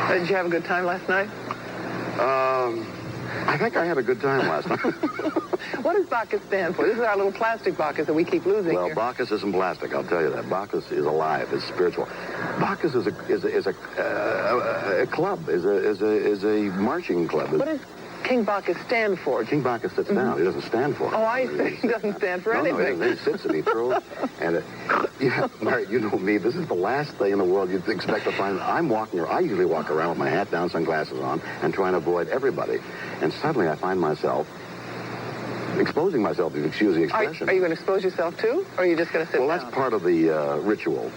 Did you have a good time last night? I think I had a good time last night. What does Bacchus stand for? This is our little plastic Bacchus that we keep losing Well, here. Bacchus isn't plastic, I'll tell you that. Bacchus is alive, is spiritual. Bacchus is a club, is a marching club. What does King Bacchus stand for? King Bacchus sits down. He doesn't stand for it. Oh, I see. He doesn't stand for anything. No, he sits and he throws. And yeah, Mary, you know me. This is the last thing in the world you'd expect to find. I'm walking around. I usually walk around with my hat down, sunglasses on, and trying to avoid everybody. And suddenly I find myself exposing myself, if you excuse the expression. Are you going to expose yourself too, or are you just going to sit down? Well, that's part of the ritual.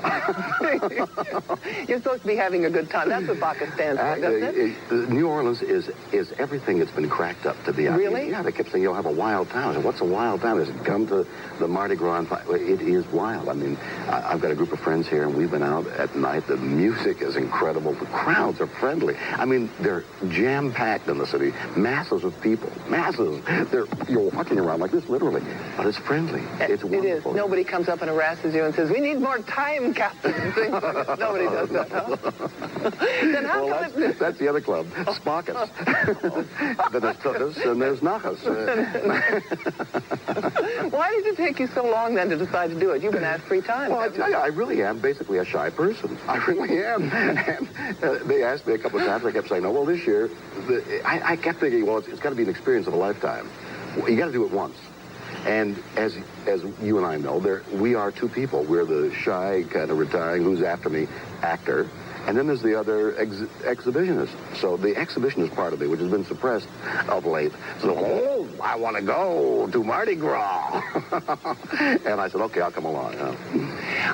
You're supposed to be having a good time. That's what Bacchus stands for, doesn't it? New Orleans is everything that's been cracked up to be. Really? Yeah, they kept saying you'll have a wild time. I said, what's a wild time? I said, come to the Mardi Gras. It is wild. I mean, I've got a group of friends here, and we've been out at night. The music is incredible. The crowds are friendly. I mean, they're jam-packed in the city. Masses of people. Masses. You're walking around like this, literally. But it's friendly. It's wonderful. It is. Nobody comes up and harasses you and says, we need more time, Captain. And things like that. Nobody does that, huh? Then how come that's the other club, Spackus. Then there's Tuckus and there's Nachas. Why did it take you so long then to decide to do it? You've been asked 3 times. Well, I tell you, I really am basically a shy person. I really am. And they asked me a couple of times. I kept saying, no, well, this year, I kept thinking, well, it's got to be an experience of a lifetime. You got to do it once. And as you and I know, we are 2 people. We're the shy, kind of retiring, who's after me actor. And then there's the other exhibitionist. So the exhibitionist part of me, which has been suppressed of late, so, I want to go to Mardi Gras. And I said, okay, I'll come along.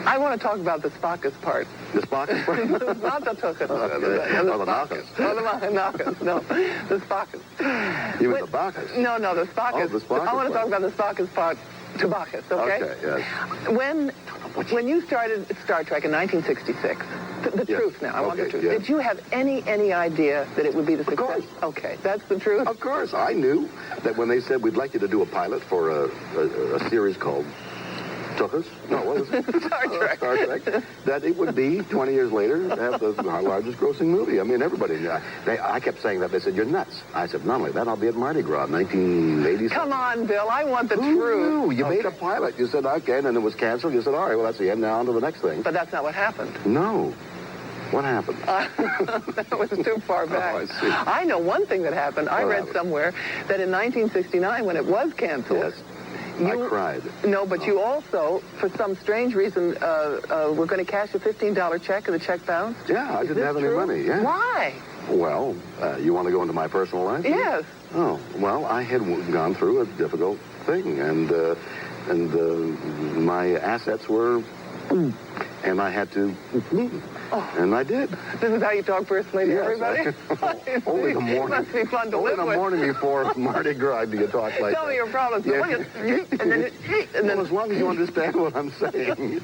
I want to talk about the Spackus part. The Spackus part? Not the Tuckus. The Nachas. Oh, the Nachas. No, the Spackus. You mean the Bacchus? No, the Spackus. Oh, the Spackus I want to part. talk about the Spackus part to Bacchus, okay? Okay, yes. When you started Star Trek in 1966, the truth now, I want the truth. Yes. Did you have any idea that it would be the success? Of course. Okay, that's the truth? Of course. I knew that when they said we'd like you to do a pilot for a series called Tuckus, no, what was it? Star Trek. Star Trek, that it would be, 20 years later, have our largest grossing movie. I mean, everybody knew. I kept saying that. They said, you're nuts. I said, not only that, I'll be at Mardi Gras, 1987. Come on, Bill, I want the Who truth. knew? You made a pilot. You said, okay, and then it was canceled. You said, all right, well, that's the end. Now on to the next thing. But that's not what happened. No. What happened? That was too far back. Oh, I see. I know one thing that happened. I read somewhere that in 1969, when it was canceled, Yes. I cried. No, but you also, for some strange reason, were going to cash a $15 check and the check bounced? Yeah, I didn't have any money. Yeah. Why? Well, you want to go into my personal life? Yes. Oh, well, I had gone through a difficult thing, and my assets were, and I had to, and I did. This is how you talk personally to everybody? Only the morning. It must be fun to only live the with. morning before Mardi Gras do you talk like Tell that. me your problems. Yeah. And then Well, as long as you understand what I'm saying.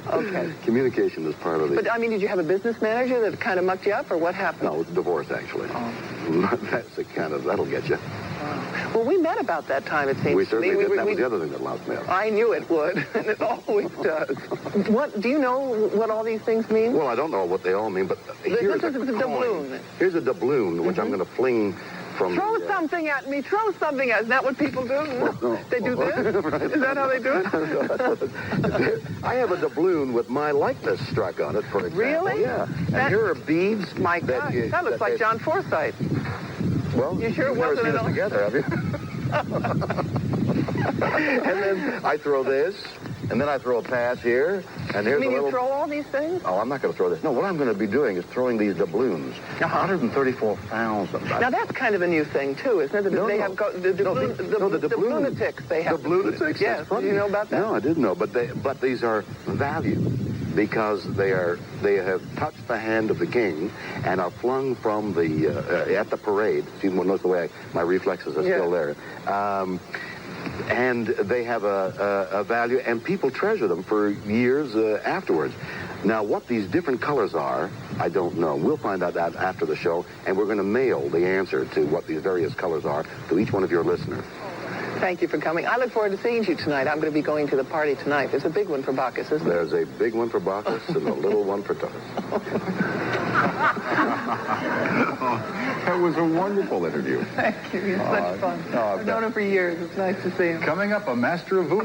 Okay. Communication is part of the... But, I mean, did you have a business manager that kind of mucked you up, or what happened? No, it's divorce, actually. That's the kind of... That'll get you. Well, we met about that time, it seems We to certainly me. did. That was the other thing that lost me up. I knew it would, and it always does. What, do you know what all these things mean? Well, I don't know what they all mean, but here's This is a doubloon. Here's a doubloon, which I'm going to fling from... Throw something at me. Throw something at me. Is that what people do? No. They do this? Right. Is that how they do it? I have a doubloon with my likeness struck on it, for example. Really? Yeah. And here are beads... My God, that looks like John Forsythe. Well, You sure you've never wasn't seen at us all? together, have you? And then I throw this, and then I throw a pass here, and here's You mean a little... you throw all these things? Oh, I'm not going to throw this. No, what I'm going to be doing is throwing these doubloons. 134,000. Now, that's kind of a new thing, too, isn't it? No, They no. have the doubloon. lunatics, they have. The lunatics? Yes, That's funny. do you know about that? No, I didn't know, but these are valued because they have touched the hand of the king and are flung from the at the parade. See, notice the way my reflexes are still there. And they have a value, and people treasure them for years afterwards. Now, what these different colors are, I don't know. We'll find out that after the show, and we're going to mail the answer to what these various colors are to each one of your listeners. Thank you for coming. I look forward to seeing you tonight. I'm going to be going to the party tonight. There's a big one for Bacchus, isn't there? There's a big one for Bacchus and a little one for Tuckus. It was a wonderful interview. Thank you. He's such fun. I've known him for years. It's nice to see him. Coming up, a master of voodoo.